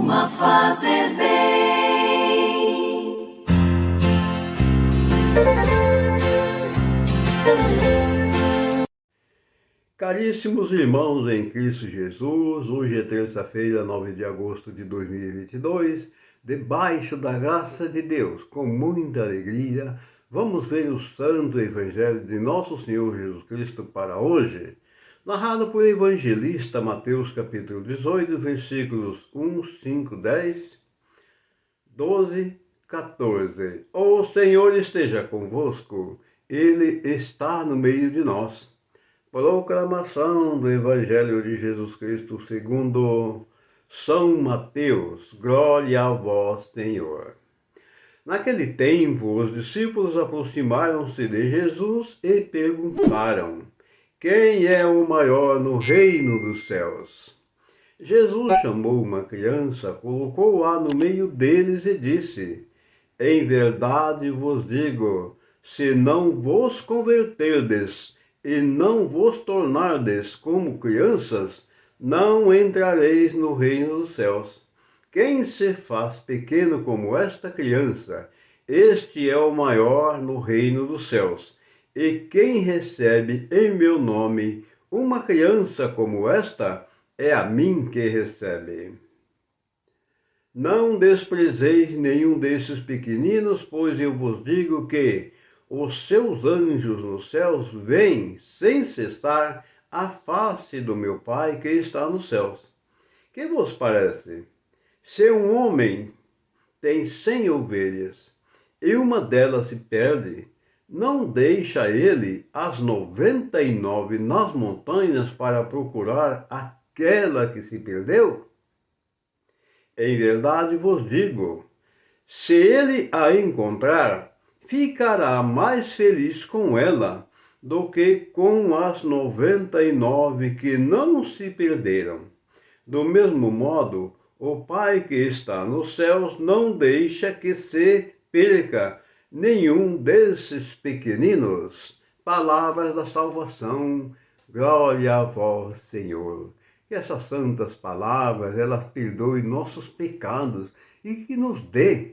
costuma fazer bem. Caríssimos irmãos em Cristo Jesus, hoje é terça-feira, 9 de agosto de 2022, debaixo da graça de Deus, com muita alegria, vamos ver o Santo Evangelho de Nosso Senhor Jesus Cristo para hoje, narrado por evangelista Mateus capítulo 18, versículos 1, 5, 10, 12, 14. O Senhor esteja convosco, Ele está no meio de nós. Proclamação do Evangelho de Jesus Cristo segundo São Mateus. Glória a vós, Senhor. Naquele tempo, os discípulos aproximaram-se de Jesus e perguntaram: quem é o maior no reino dos céus? Jesus chamou uma criança, colocou-a no meio deles e disse: em verdade vos digo, se não vos converterdes e não vos tornardes como crianças, não entrareis no reino dos céus. Quem se faz pequeno como esta criança, este é o maior no reino dos céus. E quem recebe em meu nome uma criança como esta, é a mim que recebe. Não desprezeis nenhum desses pequeninos, pois eu vos digo que os seus anjos nos céus veem, sem cessar, a face do meu Pai que está nos céus. Que vos parece? Se um homem tem 100 ovelhas e uma delas se perde, não deixa ele as 99 nas montanhas para procurar aquela que se perdeu? Em verdade vos digo, se ele a encontrar, ficará mais feliz com ela do que com as 99 que não se perderam. Do mesmo modo, o Pai que está nos céus não deixa que se perca nenhum desses pequeninos. Palavras da salvação, glória a vós, Senhor. Que essas santas palavras, elas perdoem nossos pecados e que nos dê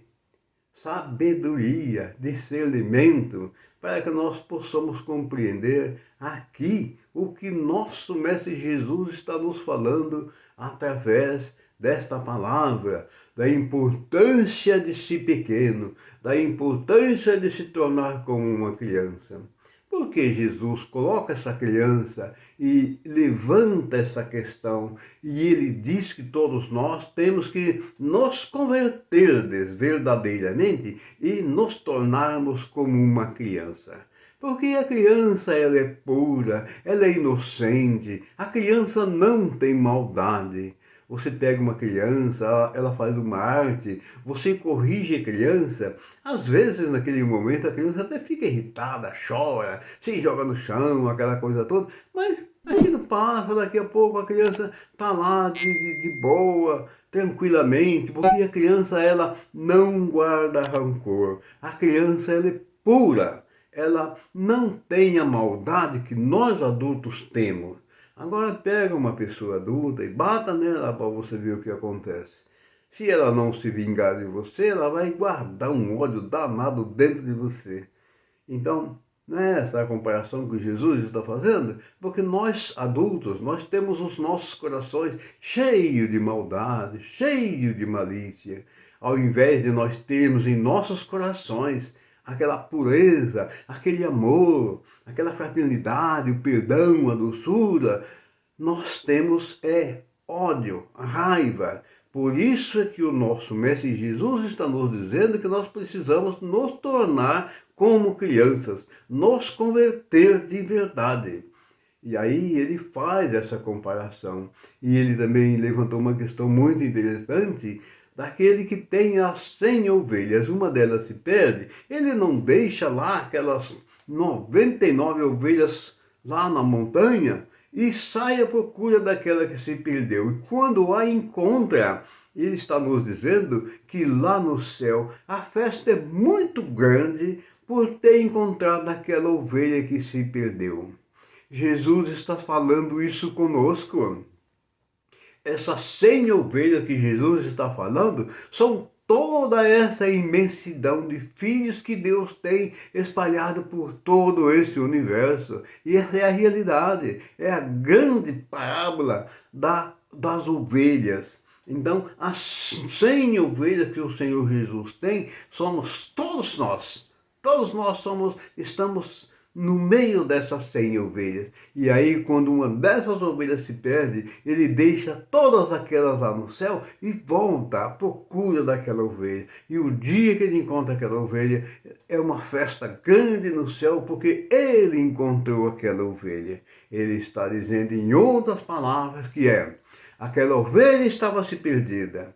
sabedoria, discernimento, para que nós possamos compreender aqui o que nosso Mestre Jesus está nos falando através desta palavra, da importância de ser pequeno, da importância de se tornar como uma criança. Porque Jesus coloca essa criança e levanta essa questão e ele diz que todos nós temos que nos converter verdadeiramente e nos tornarmos como uma criança. Porque a criança ela é pura, ela é inocente, a criança não tem maldade. Você pega uma criança, ela faz uma arte, você corrige a criança, às vezes naquele momento a criança até fica irritada, chora, se joga no chão, aquela coisa toda, mas aquilo passa, daqui a pouco a criança está lá de boa, tranquilamente, porque a criança ela não guarda rancor, a criança ela é pura, ela não tem a maldade que nós adultos temos. Agora pega uma pessoa adulta e bata nela para você ver o que acontece. Se ela não se vingar de você, ela vai guardar um ódio danado dentro de você. Então, não é essa a comparação que Jesus está fazendo? Porque nós adultos, nós temos os nossos corações cheios de maldade, cheios de malícia. Ao invés de nós termos em nossos corações aquela pureza, aquele amor, aquela fraternidade, o perdão, a doçura, nós temos ódio, raiva. Por isso é que o nosso Mestre Jesus está nos dizendo que nós precisamos nos tornar como crianças, nos converter de verdade. E aí ele faz essa comparação. E ele também levantou uma questão muito interessante, daquele que tem as 100 ovelhas, uma delas se perde, ele não deixa lá aquelas 99 ovelhas lá na montanha e sai à procura daquela que se perdeu. E quando a encontra, ele está nos dizendo que lá no céu a festa é muito grande por ter encontrado aquela ovelha que se perdeu. Jesus está falando isso conosco. Essas 100 ovelhas que Jesus está falando são toda essa imensidão de filhos que Deus tem espalhado por todo esse universo. E essa é a realidade, é a grande parábola das ovelhas. Então, as 100 ovelhas que o Senhor Jesus tem, somos todos nós. Todos nós estamos no meio dessas 100 ovelhas. E aí, quando uma dessas ovelhas se perde, ele deixa todas aquelas lá no céu e volta à procura daquela ovelha. E o dia que ele encontra aquela ovelha, é uma festa grande no céu, porque ele encontrou aquela ovelha. Ele está dizendo, em outras palavras, que aquela ovelha estava se perdida.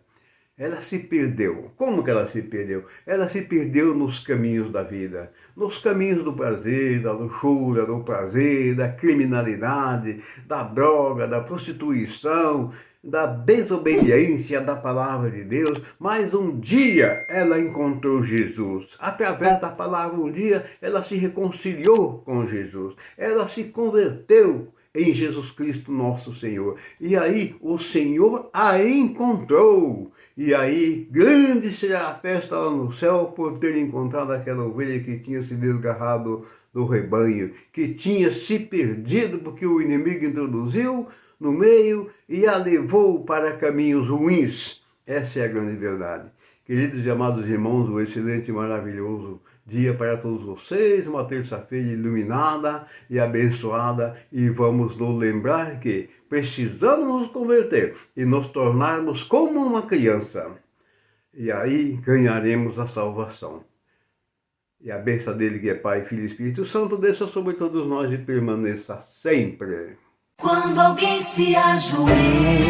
Ela se perdeu. Como que ela se perdeu? Ela se perdeu nos caminhos da vida, nos caminhos do prazer, da luxúria, do prazer, da criminalidade, da droga, da prostituição, da desobediência da palavra de Deus. Mas um dia ela encontrou Jesus. Através da palavra, um dia ela se reconciliou com Jesus. Ela se converteu em Jesus Cristo nosso Senhor. E aí o Senhor a encontrou. E aí grande será a festa lá no céu por ter encontrado aquela ovelha que tinha se desgarrado do rebanho, que tinha se perdido porque o inimigo introduziu no meio e a levou para caminhos ruins. Essa é a grande verdade. Queridos e amados irmãos, um excelente e maravilhoso dia para todos vocês, uma terça-feira iluminada e abençoada, e vamos nos lembrar que precisamos nos converter e nos tornarmos como uma criança, e aí ganharemos a salvação. E a bênção dele, que é Pai, Filho e Espírito Santo, desça sobre todos nós e permaneça sempre. Quando alguém se ajoelha